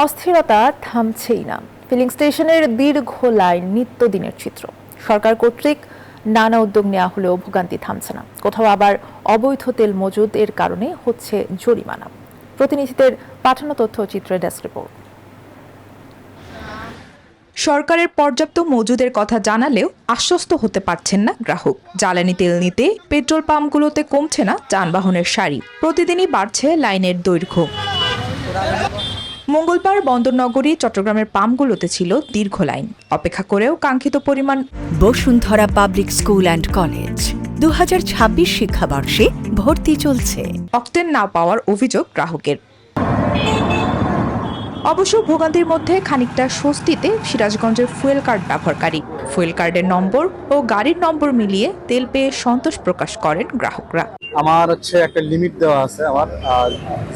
অস্থিরতা থামছেই না। ফিলিং স্টেশনের দীর্ঘ লাইন নিত্যদিনের চিত্র। সরকার কর্তৃক নানা উদ্যোগ নেওয়া হলেও ভোগান্তি থামছে না। কোথাও আবার অবৈধ তেল মজুদ এর কারণে হচ্ছে জরিমানা। প্রতিনিধিদের পাঠানো তথ্য চিত্রের ডেস্ক রিপোর্ট। সরকারের পর্যাপ্ত মজুদের কথা জানালেও আশ্বস্ত হতে পারছেন না গ্রাহক। জ্বালানি তেল নিতে পেট্রোল পাম্পগুলোতে কমছে না যানবাহনের সারি, প্রতিদিনই বাড়ছে লাইনের দৈর্ঘ্য। মঙ্গলবার বন্দরনগরী চট্টগ্রামের পাম্পগুলোতে ছিল দীর্ঘ লাইন। অপেক্ষা করেও কাঙ্ক্ষিত পরিমাণ। Bashundhara public school and college 2026 শিক্ষাবর্ষে ভর্তি চলছে। অক্টেন না পাওয়ার অভিযোগ গ্রাহকের। অবশ্য ভোগান্তির মধ্যে খানিকটা স্বস্তিতে সিরাজগঞ্জের ফুয়েল কার্ড ব্যবহারকারী। ফুয়েল কার্ডের নম্বর ও গাড়ির নম্বর মিলিয়ে তেল পেয়ে সন্তোষ প্রকাশ করেন গ্রাহকরা। আমার একটা লিমিট দেওয়া আছে, আমার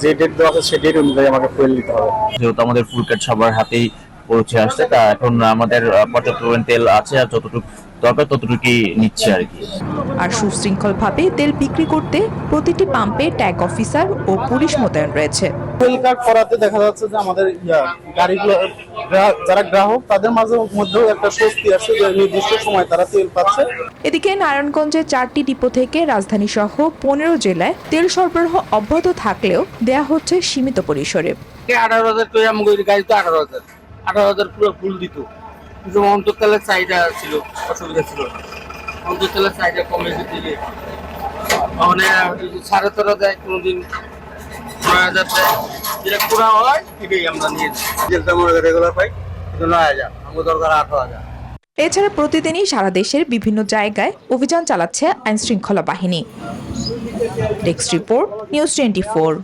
যে ডেট দেওয়া আছে সেই ডেট অনুযায়ী আমাকে ফুয়েল নিতে হবে। যেহেতু আমাদের ফুল কার্ড সবার হাতেই পৌঁছে আসছে, তা এখন আমাদের পর্যাপ্ত তেল আছে, আর যতটুকু দরকার ততটুকুই নিচ্ছে আর কি। আর সুশৃঙ্খলভাবে তেল বিক্রি করতে প্রতিটি পাম্পে ট্যাগ অফিসার ও পুলিশ মোতায়েন রয়েছে। ফুয়েল কার্ড করাতে দেখা যাচ্ছে যে আমাদের গাড়িগুলো যারা গ্রাহক তাদের মধ্যেও একটা স্বস্তি আছে যে নির্দিষ্ট সময় তারা তেল পাচ্ছে। এদিকে নারায়ণগঞ্জে 4টি ডিপো থেকে রাজধানী সহ 15 জেলায় তেল সরবরাহ অব্যাহত থাকলেও দেয়া হচ্ছে সীমিত পরিসরে। 18,000 করে আমাদের গাড়ি তো 18,000 পুরো ফুল দিত, কিন্তু অন্তর্তলের চাহিদা ছিল, অসুবিধা ছিল। অন্তর্তলের চাহিদা কমে যেতে গিয়ে মানে 13.5 দেয়, কোনোদিন 9,000 দেয়, যেটা পুরা হয় এটাই আমরা নিয়েছি। যেটা আমরা রেগুলার পাই 9,000, আমাদের দরকার 18,000। এছাড়া প্রতিদিনই সারা দেশের বিভিন্ন জায়গায় অভিযান চালাচ্ছে আইনশৃঙ্খলা বাহিনী। Desk report, news 24।